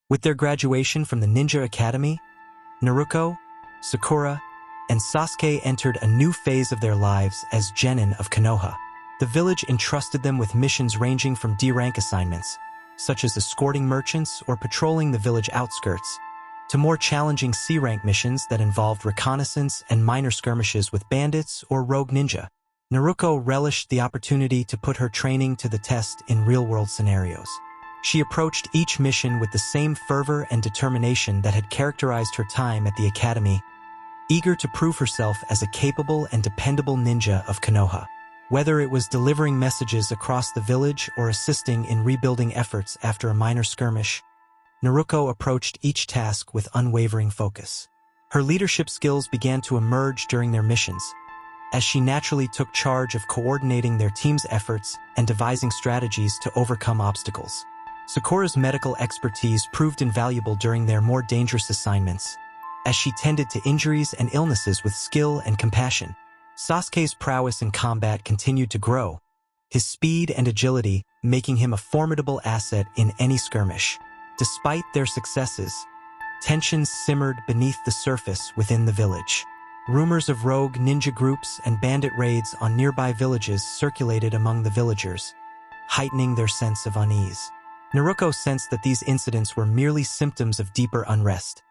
With their graduation from the Ninja Academy, Naruko, Sakura, and Sasuke entered a new phase of their lives as genin of Konoha. The village entrusted them with missions ranging from D-rank assignments, such as escorting merchants or patrolling the village outskirts, to more challenging C-rank missions that involved reconnaissance and minor skirmishes with bandits or rogue ninja. Naruko relished the opportunity to put her training to the test in real-world scenarios. She approached each mission with the same fervor and determination that had characterized her time at the academy, eager to prove herself as a capable and dependable ninja of Konoha. Whether it was delivering messages across the village or assisting in rebuilding efforts after a minor skirmish, Naruko approached each task with unwavering focus. Her leadership skills began to emerge during their missions, as she naturally took charge of coordinating their team's efforts and devising strategies to overcome obstacles. Sakura's medical expertise proved invaluable during their more dangerous assignments, as she tended to injuries and illnesses with skill and compassion. Sasuke's prowess in combat continued to grow, his speed and agility making him a formidable asset in any skirmish. Despite their successes, tensions simmered beneath the surface within the village. Rumors of rogue ninja groups and bandit raids on nearby villages circulated among the villagers, heightening their sense of unease. Naruko sensed that these incidents were merely symptoms of deeper unrest,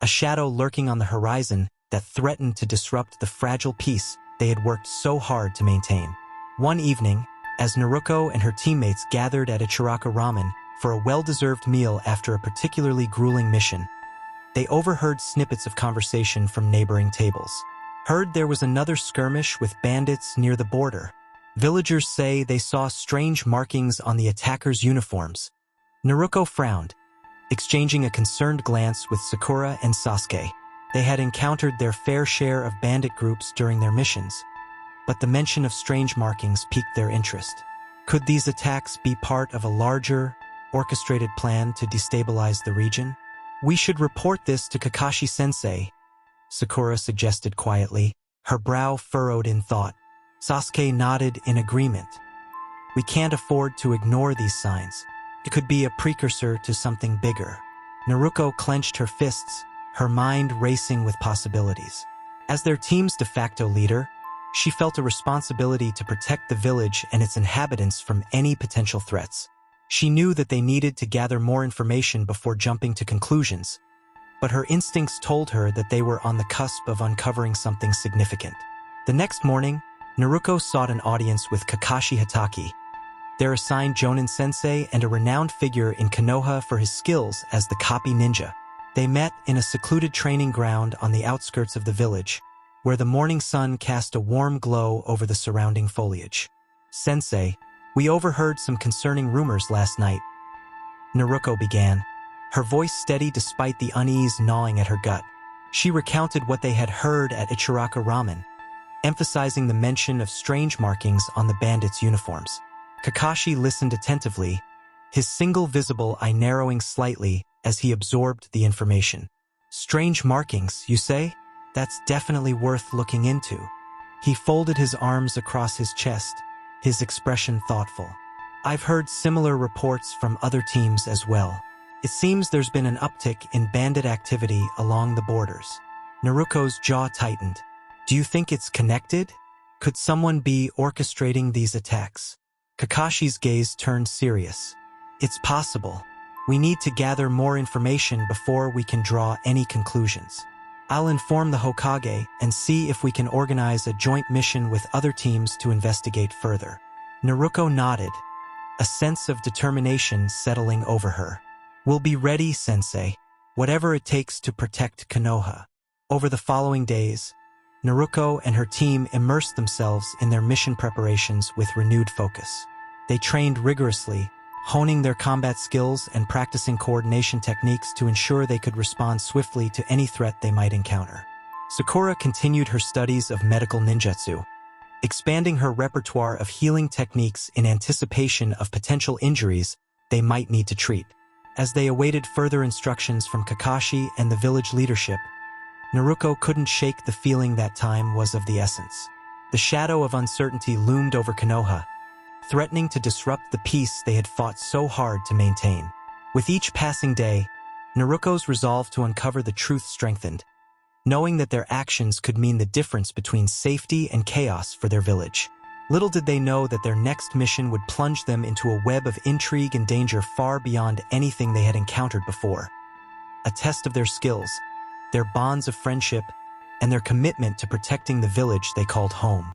a shadow lurking on the horizon that threatened to disrupt the fragile peace they had worked so hard to maintain. One evening, as Naruko and her teammates gathered at Ichiraka Ramen for a well-deserved meal after a particularly grueling mission, they overheard snippets of conversation from neighboring tables. Heard there was another skirmish with bandits near the border. Villagers say they saw strange markings on the attackers' uniforms. Naruko frowned, exchanging a concerned glance with Sakura and Sasuke. They had encountered their fair share of bandit groups during their missions, but the mention of strange markings piqued their interest. Could these attacks be part of a larger, orchestrated plan to destabilize the region? "We should report this to Kakashi-sensei," Sakura suggested quietly, her brow furrowed in thought. Sasuke nodded in agreement. "We can't afford to ignore these signs. It could be a precursor to something bigger." Naruko clenched her fists, her mind racing with possibilities. As their team's de facto leader, she felt a responsibility to protect the village and its inhabitants from any potential threats. She knew that they needed to gather more information before jumping to conclusions, but her instincts told her that they were on the cusp of uncovering something significant. The next morning, Naruko sought an audience with Kakashi Hatake, their assigned Jonin sensei and a renowned figure in Konoha for his skills as the copy ninja. They met in a secluded training ground on the outskirts of the village, where the morning sun cast a warm glow over the surrounding foliage. "Sensei, we overheard some concerning rumors last night," Naruko began, her voice steady despite the unease gnawing at her gut. She recounted what they had heard at Ichiraka Ramen, emphasizing the mention of strange markings on the bandits' uniforms. Kakashi listened attentively, his single visible eye narrowing slightly as he absorbed the information. "Strange markings, you say? That's definitely worth looking into." He folded his arms across his chest, his expression thoughtful. "I've heard similar reports from other teams as well. It seems there's been an uptick in bandit activity along the borders." Naruko's jaw tightened. "Do you think it's connected? Could someone be orchestrating these attacks?" Kakashi's gaze turned serious. "It's possible. We need to gather more information before we can draw any conclusions. I'll inform the Hokage and see if we can organize a joint mission with other teams to investigate further." Naruko nodded, a sense of determination settling over her. "We'll be ready, sensei, whatever it takes to protect Konoha." Over the following days, Naruko and her team immersed themselves in their mission preparations with renewed focus. They trained rigorously, honing their combat skills and practicing coordination techniques to ensure they could respond swiftly to any threat they might encounter. Sakura continued her studies of medical ninjutsu, expanding her repertoire of healing techniques in anticipation of potential injuries they might need to treat. As they awaited further instructions from Kakashi and the village leadership, Naruko couldn't shake the feeling that time was of the essence. The shadow of uncertainty loomed over Konoha, threatening to disrupt the peace they had fought so hard to maintain. With each passing day, Naruko's resolve to uncover the truth strengthened, knowing that their actions could mean the difference between safety and chaos for their village. Little did they know that their next mission would plunge them into a web of intrigue and danger far beyond anything they had encountered before. A test of their skills, their bonds of friendship, and their commitment to protecting the village they called home.